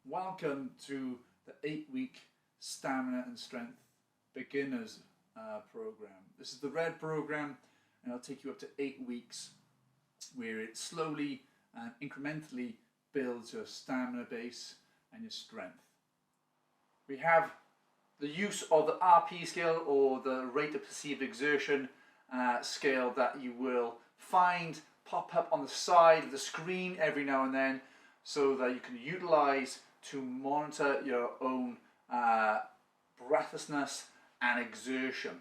Welcome to the 8-week Stamina and Strength Beginners program. This is the red program, and it'll take you up to 8 weeks where it slowly and incrementally builds your stamina base and your strength. We have the use of the RP scale, or the rate of perceived exertion scale, that you will find pop up on the side of the screen every now and then, so that you can utilize to monitor your own breathlessness and exertion.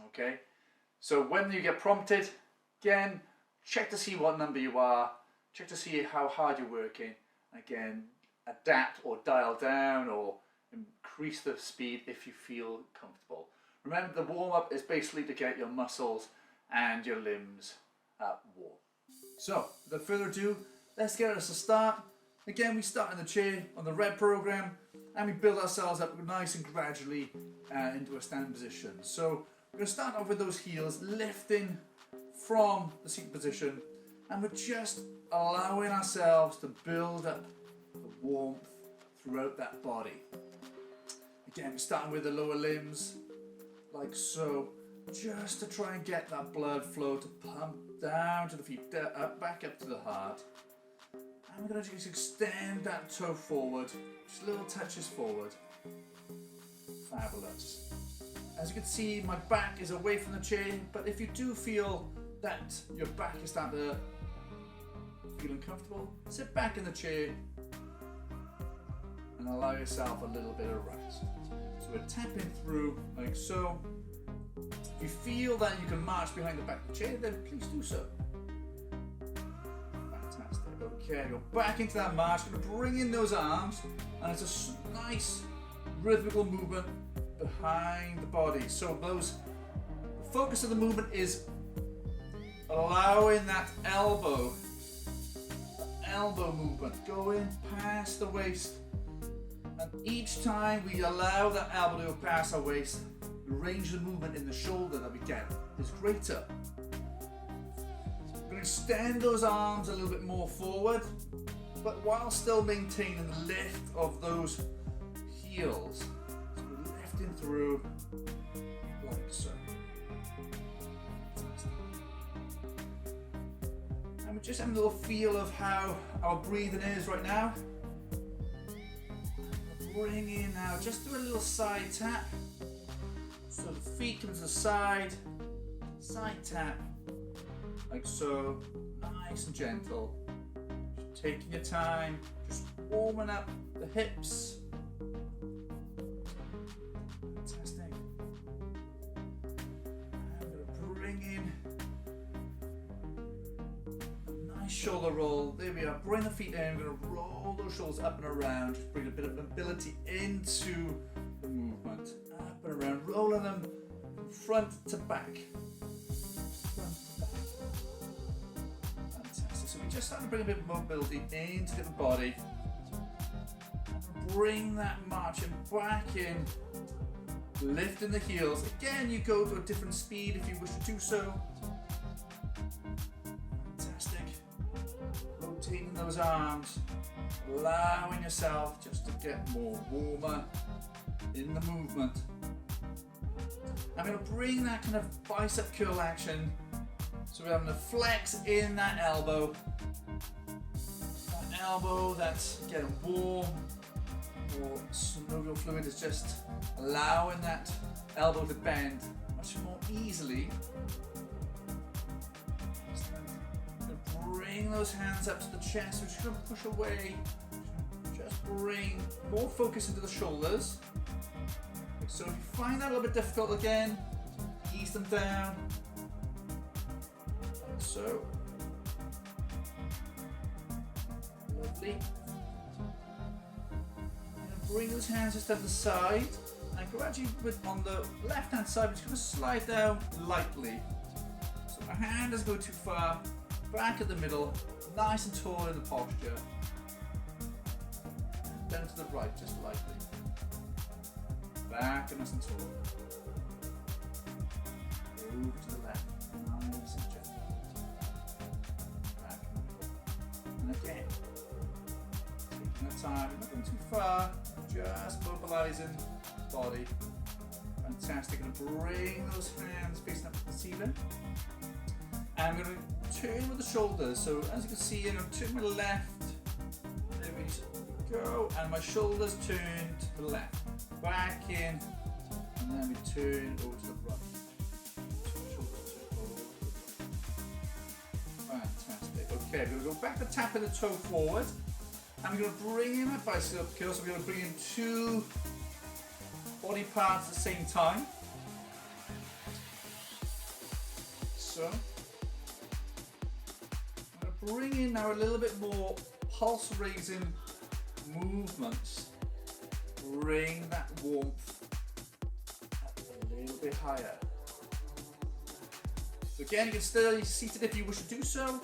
Okay, so when you get prompted, again, check to see what number you are, check to see how hard you're working. Again, adapt or dial down or increase the speed if you feel comfortable. Remember, the warm-up is basically to get your muscles and your limbs warm. So, without further ado, let's get us a start. Again, we start in the chair on the red program, and we build ourselves up nice and gradually into a standing position. So we're going to start off with those heels lifting from the seated position, and we're just allowing ourselves to build up the warmth throughout that body. Again, we're starting with the lower limbs, like so, just to try and get that blood flow to pump down to the feet, back up to the heart. And we're going to just extend that toe forward, just little touches forward. Fabulous. As you can see, my back is away from the chair, but if you do feel that your back is starting to feel uncomfortable, sit back in the chair and allow yourself a little bit of rest. So we're tapping through like so. If you feel that you can march behind the back of the chair, then please do so. Okay, go back into that march. Going to bring in those arms, and it's a nice rhythmical movement behind the body. So the focus of the movement is allowing that elbow movement going past the waist, and each time we allow that elbow to go past our waist, the range of movement in the shoulder that we get is greater. Extend those arms a little bit more forward, but while still maintaining the lift of those heels. So we're lifting through like so. And we're just having a little feel of how our breathing is right now. Bring in now, just do a little side tap. So the feet come to the side tap. Like so, nice and gentle. Just taking your time, just warming up the hips. Fantastic. I'm going to bring in a nice shoulder roll. There we are. Bring the feet in. I'm going to roll those shoulders up and around. Just bring a bit of mobility into the movement. Up and around, rolling them from front to back. Just starting to bring a bit of mobility into the body. Bring that marching back in, lifting the heels. Again, you go to a different speed if you wish to do so. Fantastic. Rotating those arms, allowing yourself just to get more warmer in the movement. I'm going to bring that kind of bicep curl action. So we're having a flex in that elbow. That elbow that's getting warm, or synovial fluid is just allowing that elbow to bend much more easily. Bring those hands up to the chest. We're just going to push away. Just bring more focus into the shoulders. So if you find that a little bit difficult again, ease them down. So, lovely. Bring those hands just to the side, and gradually on the left hand side, we're just going to slide down lightly. So my hand doesn't go too far, back at the middle, nice and tall in the posture. Down to the right, just lightly. Back and nice and tall. Move to the left, nice and gentle. Back and again. taking the time, not going too far, just mobilizing the body. Fantastic. Going to bring those hands facing up to the ceiling. And I'm going to turn with the shoulders. So as you can see, I'm going to turn to the left. There we go. And my shoulders turn to the left. Back in. And then we turn over to the right. Fantastic. Okay, we're going to go back to tapping the toe forward. I'm going to bring in my bicycle curl. So we're going to bring in two body parts at the same time. So I'm going to bring in now a little bit more pulse raising movements. Bring that warmth up a little bit higher. So again, you can stay seated if you wish to do so.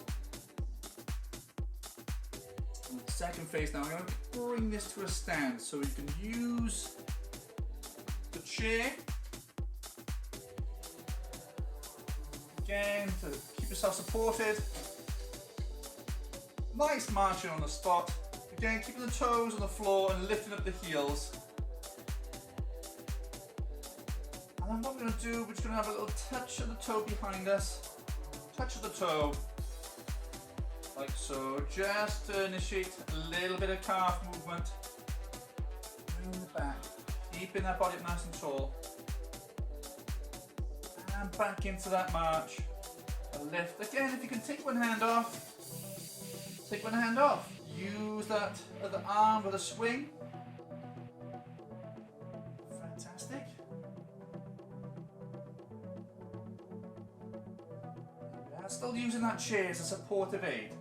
And the second phase now, I'm going to bring this to a stand so you can use the chair again to keep yourself supported. Nice marching on the spot. Again, keeping the toes on the floor and lifting up the heels. And then what we're going to do, we're just going to have a little touch of the toe behind us. Touch of the toe. Like so. Just to initiate a little bit of calf movement. Bring the back. Keeping that body up nice and tall. And back into that march. A lift. Again, if you can take one hand off. Take one hand off. Use that other arm with a swing. Fantastic. Still using that chair as a supportive aid.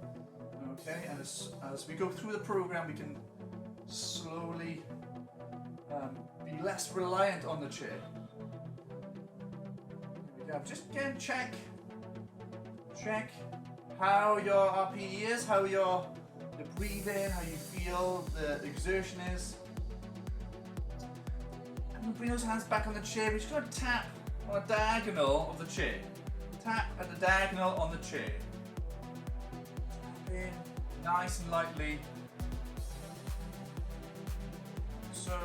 Okay, and as we go through the program, we can slowly be less reliant on the chair. There we go. Just again check how your RPE is, how your breathing, how you feel the exertion is. And we bring those hands back on the chair. We're just going to tap on a diagonal of the chair. Tap at the diagonal on the chair. Tap in nice and lightly. So,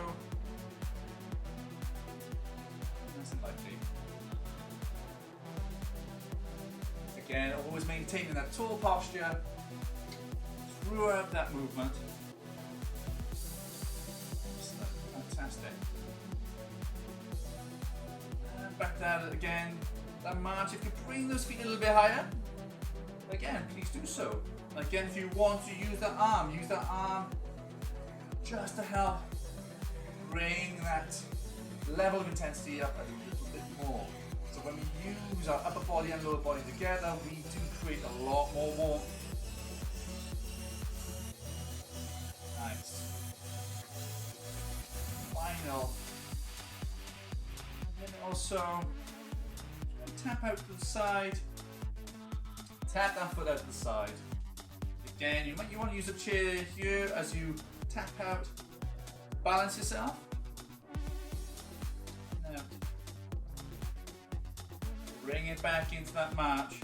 nice and lightly. Again, always maintaining that tall posture throughout that movement. Fantastic. And back down again. That march, if you bring those feet a little bit higher, again, please do so. Again, if you want to use that arm just to help bring that level of intensity up a little bit more. So when we use our upper body and lower body together, we do create a lot more warmth. Nice. Final. And then also, tap out to the side, tap that foot out to the side. Again, you want to use a chair here as you tap out, balance yourself. Now, bring it back into that march.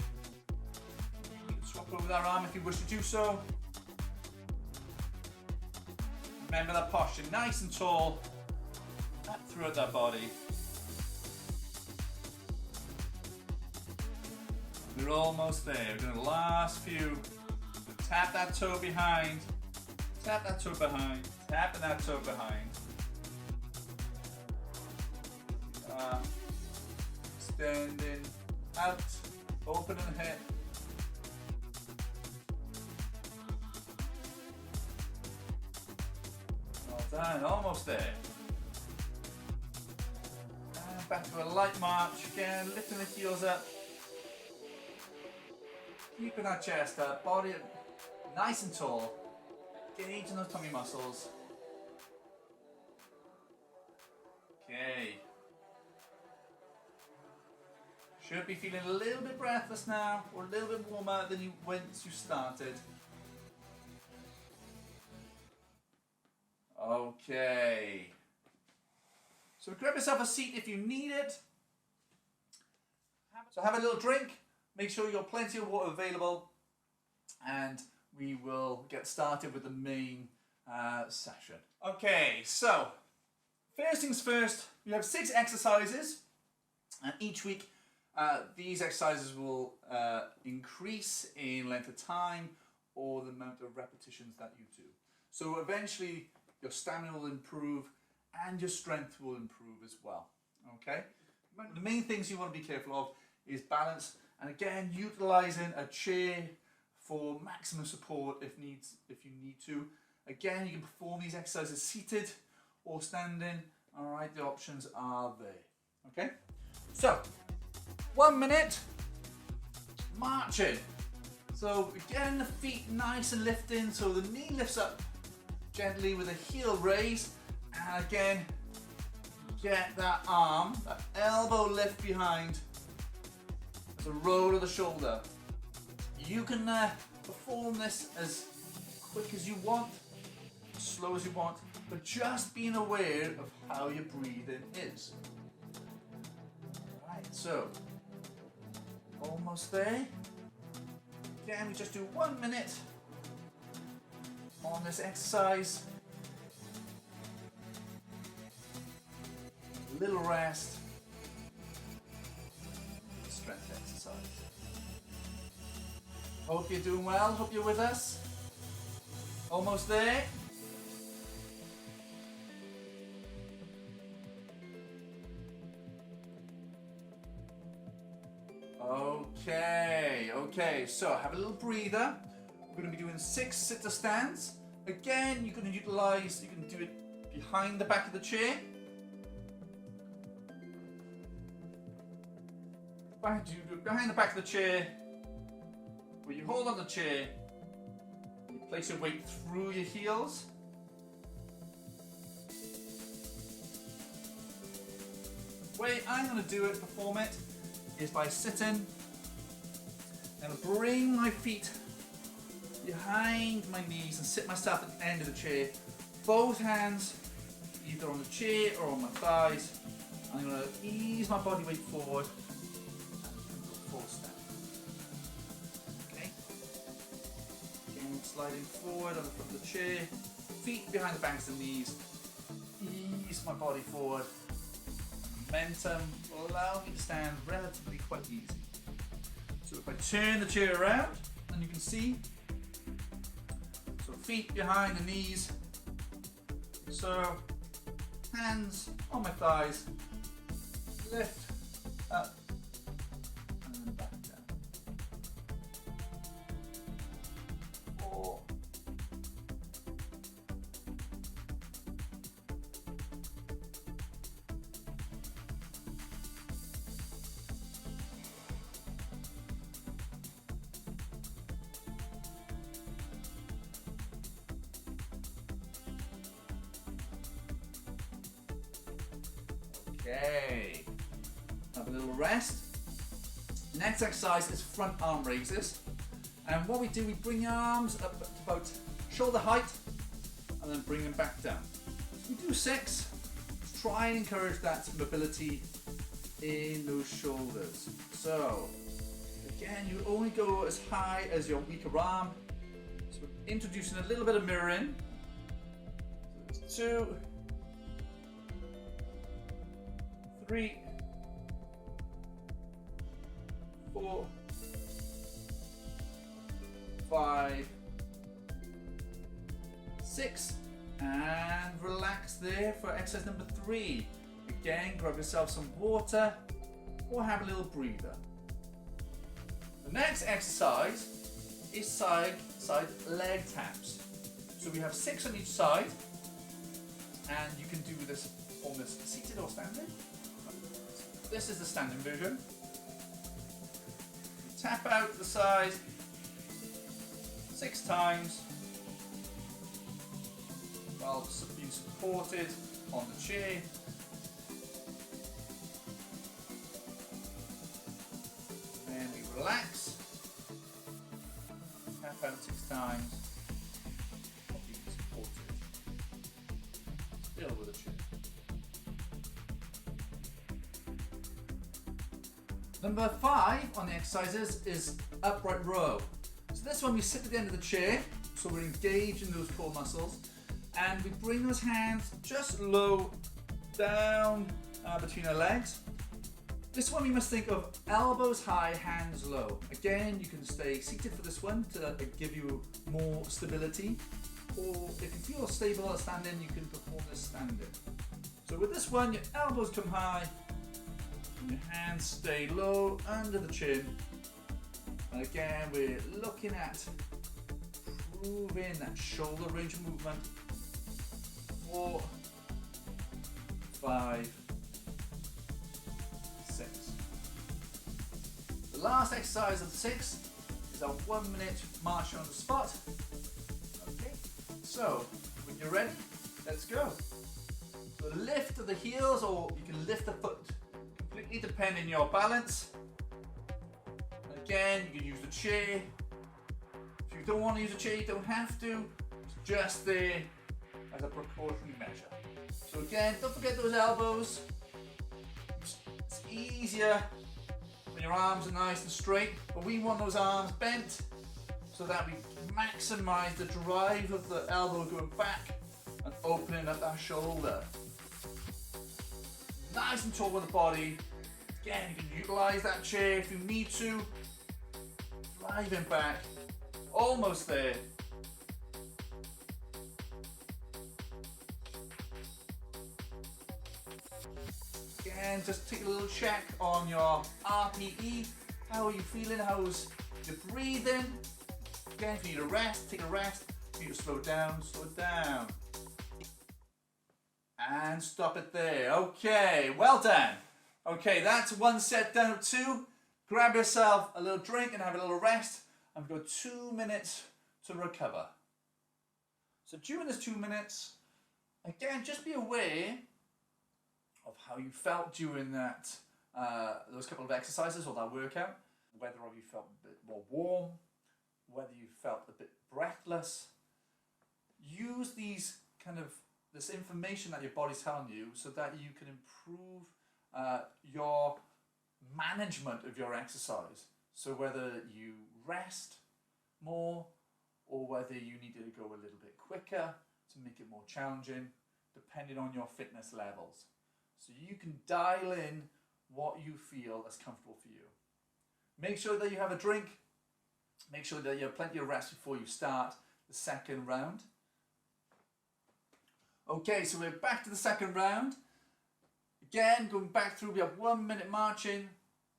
You can swap over that arm if you wish to do so. Remember that posture, nice and tall, up throughout that body. We're almost there. We're doing the last few. So tap that toe behind. Tap that toe behind. Tapping that toe behind. Extending out. Opening the hip. Well done. Almost there. And back to a light march. Again, lifting the heels up. Keeping that chest up, body nice and tall, engaging those tummy muscles. Okay. Should be feeling a little bit breathless now, or a little bit warmer than you once you started. Okay. So grab yourself a seat if you need it. So have a little drink. Make sure you've got plenty of water available, and we will get started with the main session. Okay, so first things first, we have 6 exercises, and each week these exercises will increase in length of time or the amount of repetitions that you do. So eventually your stamina will improve and your strength will improve as well. Okay? The main things you want to be careful of is balance, and again, utilizing a chair for maximum support if you need to. Again, you can perform these exercises seated or standing. All right, the options are there. Okay? So, 1 minute marching. So getting the feet nice and lifting, so the knee lifts up gently with a heel raise, and again get that arm, that elbow lift behind as a roll of the shoulder. You can perform this as quick as you want, as slow as you want, but just being aware of how your breathing is. Right, so almost there. Again, we just do 1 minute on this exercise. A little rest. Strength exercise. Hope you're doing well. Hope you're with us. Almost there. Okay, so have a little breather. We're going to be doing 6 sit-to stands. Again, you can do it behind the back of the chair. Behind the back of the chair, where you hold on the chair, you place your weight through your heels. The way I'm going to perform it, is by sitting and bring my feet behind my knees and sit myself at the end of the chair. Both hands either on the chair or on my thighs. I'm going to ease my body weight forward and go full step. Okay. Again, sliding forward on the front of the chair, feet behind the backs of the knees. Ease my body forward. Momentum will allow me to stand relatively quite easy. So if I turn the chair around, and you can see, so feet behind the knees, so hands on my thighs, lift up and then back down. 4, okay, have a little rest. Next exercise is front arm raises, and what we do, we bring the arms up to about shoulder height and then bring them back down. So we do 6, try and encourage that mobility in those shoulders. So again, you only go as high as your weaker arm, so we're introducing a little bit of mirroring. So it's 2, 3, 4, 5, 6, and relax there for exercise number 3. Again, grab yourself some water or have a little breather. The next exercise is side leg taps. So we have 6 on each side, and you can do this almost seated or standing. This is the standing version. Tap out the side 6 times while being supported on the chair. Then we relax. Tap out 6 times while being supported. Still with the chair. Number 5 on the exercises is upright row. So this one we sit at the end of the chair, so we're engaging those core muscles. And we bring those hands just low down between our legs. This one we must think of elbows high, hands low. Again, you can stay seated for this one to give you more stability. Or if you feel stable standing, you can perform this standing. So with this one, your elbows come high, your hands stay low under the chin. And again, we're looking at improving that shoulder range of movement. 4, 5, 6. The last exercise of the 6 is our 1 minute march on the spot. Okay, so when you're ready, let's go. So lift of the heels, or you can lift the foot, completely depending on your balance. Again, you can use the chair. If you don't want to use a chair, you don't have to. It's just there as a precautionary measure. So again, don't forget those elbows. It's easier when your arms are nice and straight, but we want those arms bent so that we maximize the drive of the elbow going back and opening up that shoulder. Nice and tall with the body. Again, you can utilize that chair if you need to. Driving back, almost there. Again, just take a little check on your RPE. How are you feeling? How's your breathing? Again, if you need a rest, take a rest. If you need to slow down, slow down. And stop it there. Okay, well done. Okay, that's one set down of 2. Grab yourself a little drink and have a little rest. And we've got 2 minutes to recover. So during this 2 minutes, again, just be aware of how you felt during that those couple of exercises or that workout. Whether you felt a bit more warm, whether you felt a bit breathless. Use these this information that your body's telling you so that you can improve your management of your exercise. So whether you rest more or whether you need to go a little bit quicker to make it more challenging, depending on your fitness levels. So you can dial in what you feel is comfortable for you. Make sure that you have a drink. Make sure that you have plenty of rest before you start the second round. Okay, so we're back to the second round. Again, going back through, we have 1 minute marching,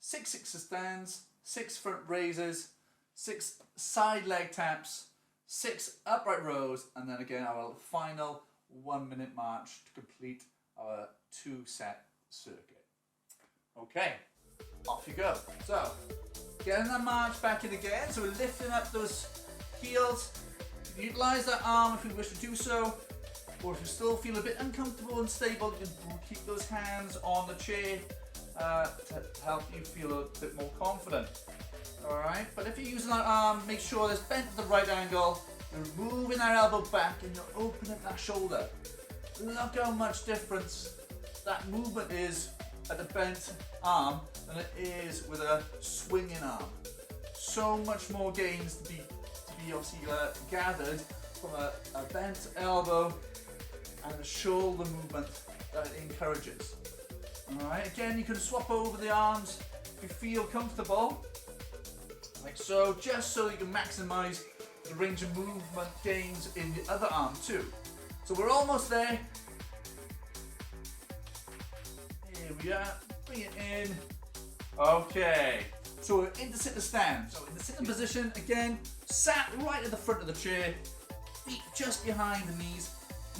6 stands, 6 front raises, 6 side leg taps, 6 upright rows, and then again our final 1 minute march to complete our 2-set circuit. Okay, off you go. So, getting that march back in again. So we're lifting up those heels. Utilize that arm if you wish to do so. Or if you still feel a bit uncomfortable and stable, you can keep those hands on the chair to help you feel a bit more confident. Alright, but if you're using that arm, make sure it's bent at the right angle. You're moving that elbow back and you're opening that shoulder. Look how much difference that movement is at the bent arm than it is with a swinging arm. So much more gains to be obviously gathered from a bent elbow and a shoulder movement that it encourages. Alright, again you can swap over the arms if you feel comfortable, like so, just so you can maximize the range of movement gains in the other arm too. So we're almost there. Here we are, bring it in. Okay, so we're into sit to stand. So in the sitting position, again, sat right at the front of the chair, feet just behind the knees.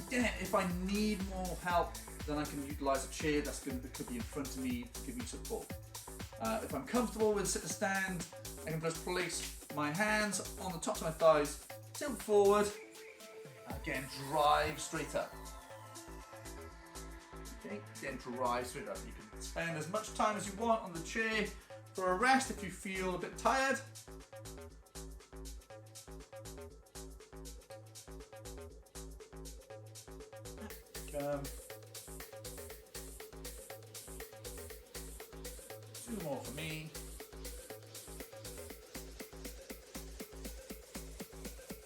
Again, if I need more help, then I can utilize a chair that's could be in front of me to give me support. If I'm comfortable with sit to stand, I can just place my hands on the tops of my thighs, tilt forward, and again drive straight up. Okay, again drive straight up. You can spend as much time as you want on the chair for a rest if you feel a bit tired. Two more for me.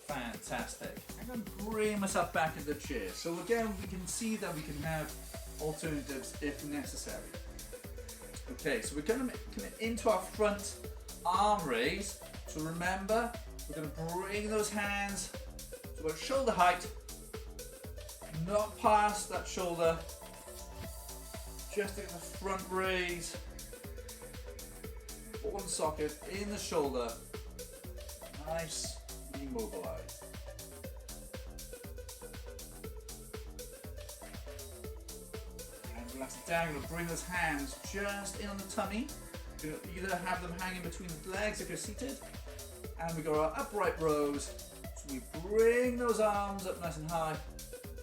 Fantastic. I'm going to bring myself back into the chair. So again, we can see that we can have alternatives if necessary. Okay, so we're going to come into our front arm raise. So remember, we're going to bring those hands to about shoulder height, not past that shoulder, just at the front raise, ball and socket in the shoulder, nice, immobilized. And relax it down, you're going to bring those hands just in on the tummy. You're going to either have them hanging between the legs if you're seated, and we go our upright rows. So we bring those arms up nice and high,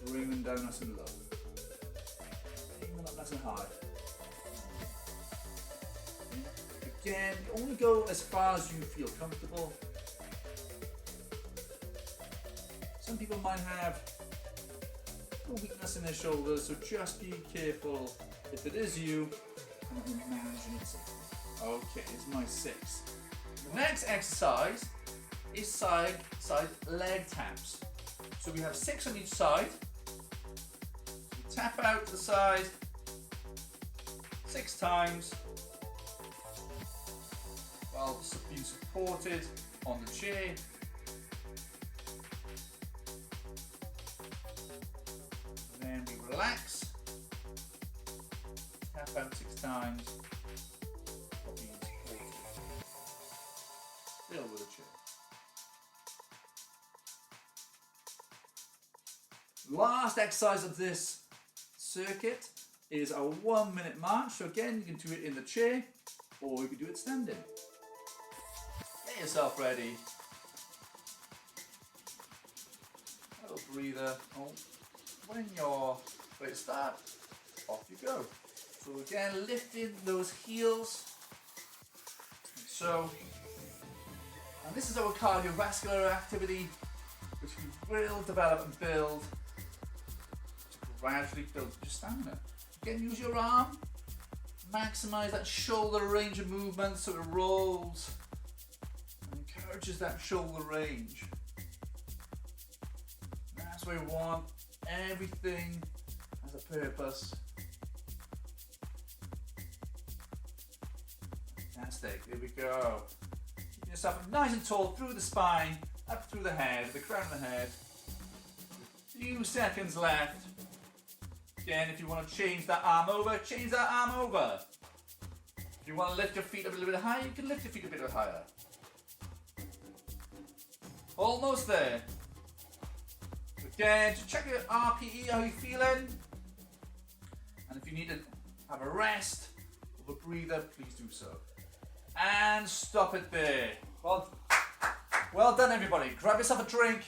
bring them down nice and low. Bring them up nice and high. Again, you only go as far as you feel comfortable. Some people might have a weakness in their shoulders, so just be careful if it is you, and imagine it's it. Okay, it's my 6. The next exercise is side leg taps. So we have 6 on each side. So we tap out to the side 6 times while being supported on the chair. And then we relax, tap out 6 times while being supported. Still with the chair. Last exercise of this circuit is a 1-minute march. So again, you can do it in the chair or you can do it standing. Get yourself ready. Little breather. Oh, when you're ready to start, off you go. So again, lifting those heels. So, and this is our cardiovascular activity, which we will develop and build to gradually build your stamina. Again, use your arm, maximize that shoulder range of movement so it rolls and encourages that shoulder range. That's where we want. Everything has a purpose. Fantastic, here we go. Keep yourself nice and tall through the spine, up through the head, the crown of the head. A few seconds left. Again, if you want to change that arm over, change that arm over. If you want to lift your feet up a little bit higher, you can lift your feet a bit higher. Almost there. Again, to check your RPE, how you're feeling. And if you need to have a rest or a breather, please do so. And stop it there. Well done, everybody. Grab yourself a drink,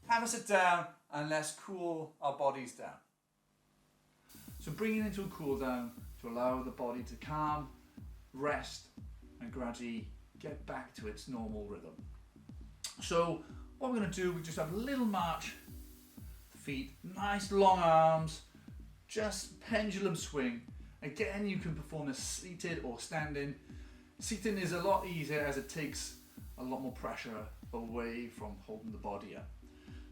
have a sit down, and let's cool our bodies down. So bringing into a cool down to allow the body to calm, rest, and gradually get back to its normal rhythm. So what we're going to do, we just have a little march. Feet, nice long arms, just pendulum swing. Again, you can perform this seated or standing. Seating is a lot easier as it takes a lot more pressure away from holding the body up.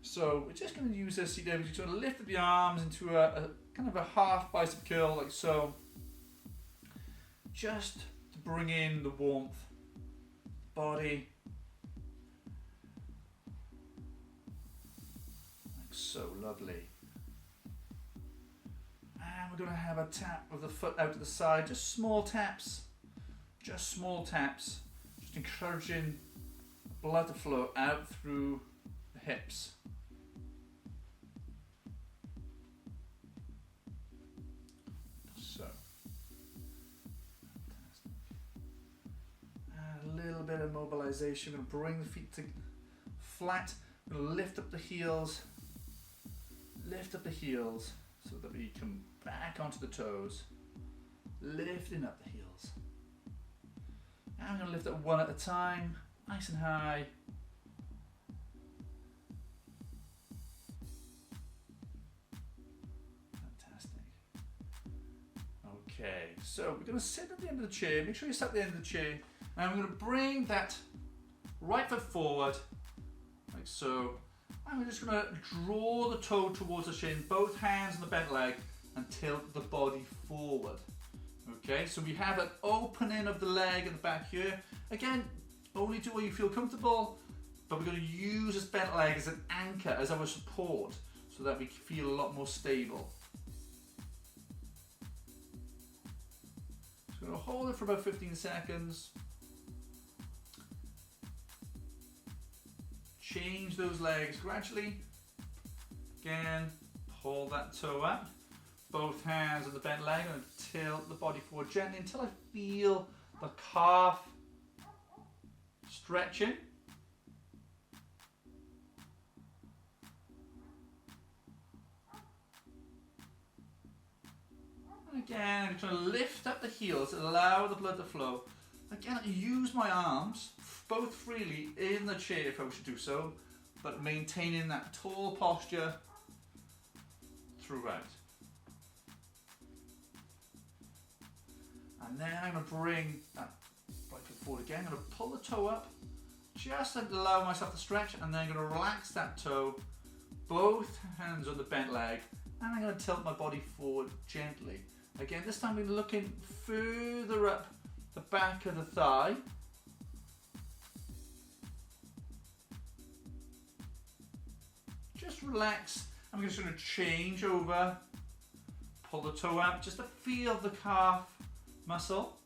So we're just going to use this seat there. We're just going to lift the arms into a kind of a half bicep curl like so. Just to bring in the warmth, body. So lovely. And we're going to have a tap of the foot out to the side, just small taps, just encouraging blood to flow out through the hips. So, fantastic. And a little bit of mobilization. We're going to bring the feet to flat. We're going to lift up the heels. Lift up the heels so that we come back onto the toes. Lifting up the heels. And I'm going to lift up one at a time, nice and high. Fantastic. Okay, so we're going to sit at the end of the chair. Make sure you sit at the end of the chair. And I'm going to bring that right foot forward, like so. I'm just going to draw the toe towards the shin, both hands on the bent leg, and tilt the body forward. Okay, so we have an opening of the leg at the back here. Again, only do where you feel comfortable, but we're going to use this bent leg as an anchor, as our support, so that we feel a lot more stable. So we're going to hold it for about 15 seconds. Change those legs gradually. Again, pull that toe up. Both hands on the bent leg and tilt the body forward gently until I feel the calf stretching. And again, I'm trying to lift up the heels, allow the blood to flow. Again, I use my arms both freely in the chair if I wish to do so, but maintaining that tall posture throughout. And then I'm going to bring that right foot forward again. I'm going to pull the toe up, just to allow myself to stretch, and then I'm going to relax that toe, both hands on the bent leg, and I'm going to tilt my body forward gently. Again, this time we're looking further up the back of the thigh. Just relax. I'm just going to change over, pull the toe up just to feel the calf muscle,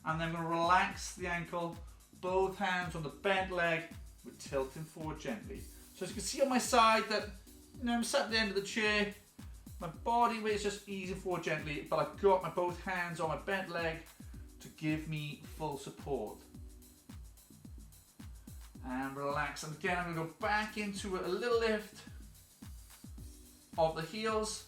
and then I'm going to relax the ankle, both hands on the bent leg, we're tilting forward gently. So as you can see on my side that, I'm sat at the end of the chair, my body weight is just easing forward gently, but I've got my both hands on my bent leg to give me full support. And relax, and again I'm going to go back into a little lift of the heels.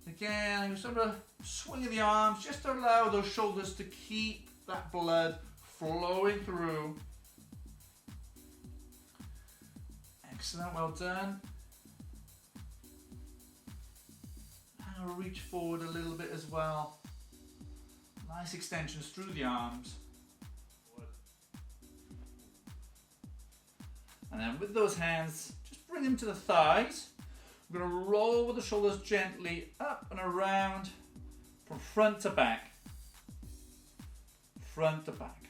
Again, I'm sort of swinging the arms just to allow those shoulders to keep that blood flowing through. Excellent, well done. And I'll reach forward a little bit as well. Nice extensions through the arms. And then with those hands, just bring them to the thighs. We're going to roll with the shoulders gently up and around from front to back. Front to back.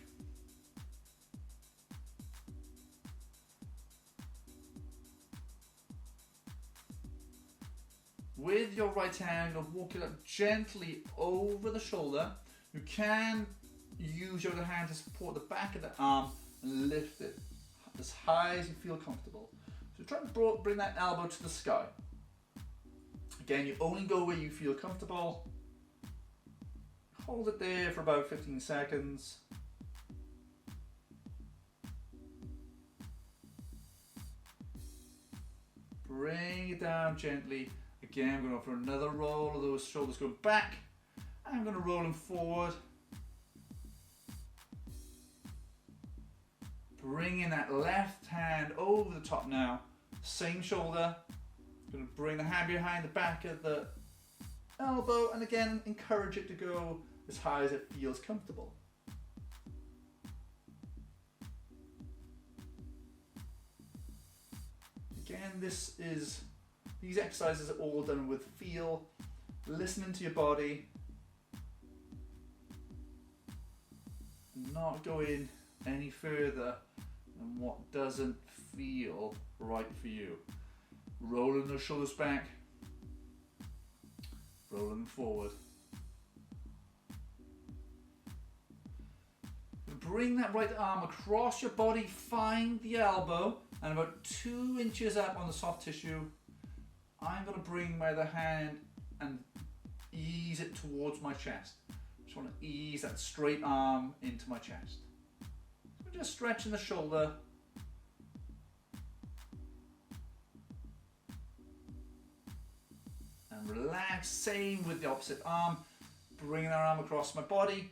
With your right hand, you're going to walk it up gently over the shoulder. You can use your other hand to support the back of the arm and lift it as high as you feel comfortable. So try to bring that elbow to the sky. Again, you only go where you feel comfortable. Hold it there for about 15 seconds. Bring it down gently. Again, I'm going for another roll of those shoulders going back. I'm going to roll them forward. Bringing that left hand over the top now. Same shoulder. Going to bring the hand behind the back of the elbow, and again encourage it to go as high as it feels comfortable. Again, these exercises are all done with feel, listening to your body, not going any further than what doesn't feel right for you. Rolling the shoulders back, rolling them forward. Bring that right arm across your body, find the elbow, and about 2 inches up on the soft tissue, I'm going to bring my other hand and ease it towards my chest. Just want to ease that straight arm into my chest. So just stretching the shoulder. And relax, same with the opposite arm. Bringing that arm across my body,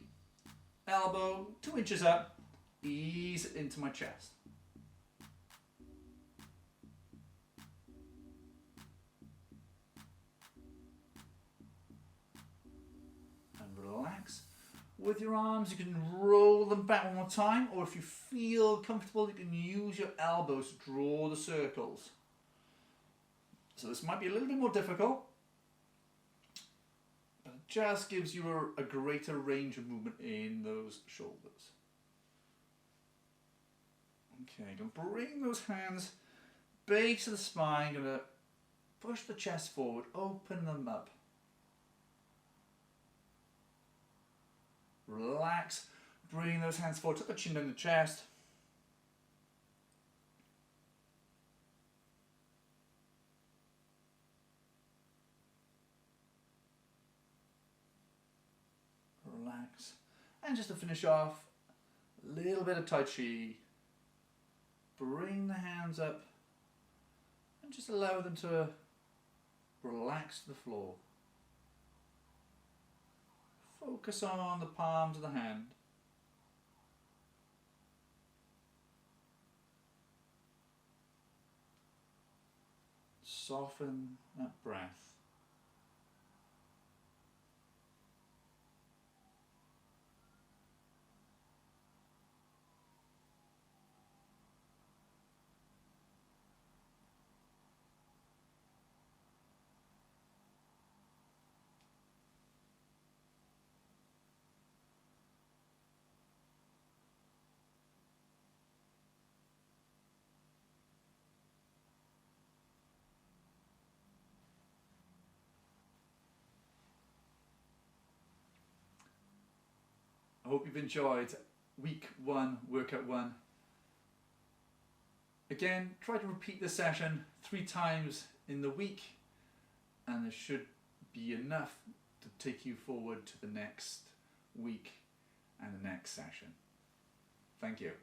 elbow 2 inches up, ease it into my chest. And relax. With your arms, you can roll them back one more time, or if you feel comfortable, you can use your elbows to draw the circles. So this might be a little bit more difficult, but it just gives you a greater range of movement in those shoulders. Okay, I'm going to bring those hands base of the spine, going to push the chest forward, open them up. Relax, bring those hands forward, tuck the chin down the chest. Relax. And just to finish off, a little bit of Tai Chi. Bring the hands up and just allow them to relax to the floor. Focus on the palms of the hand. Soften that breath. I hope you've enjoyed week 1, workout 1. Again, try to repeat the session 3 times in the week, and there should be enough to take you forward to the next week and the next session. Thank you.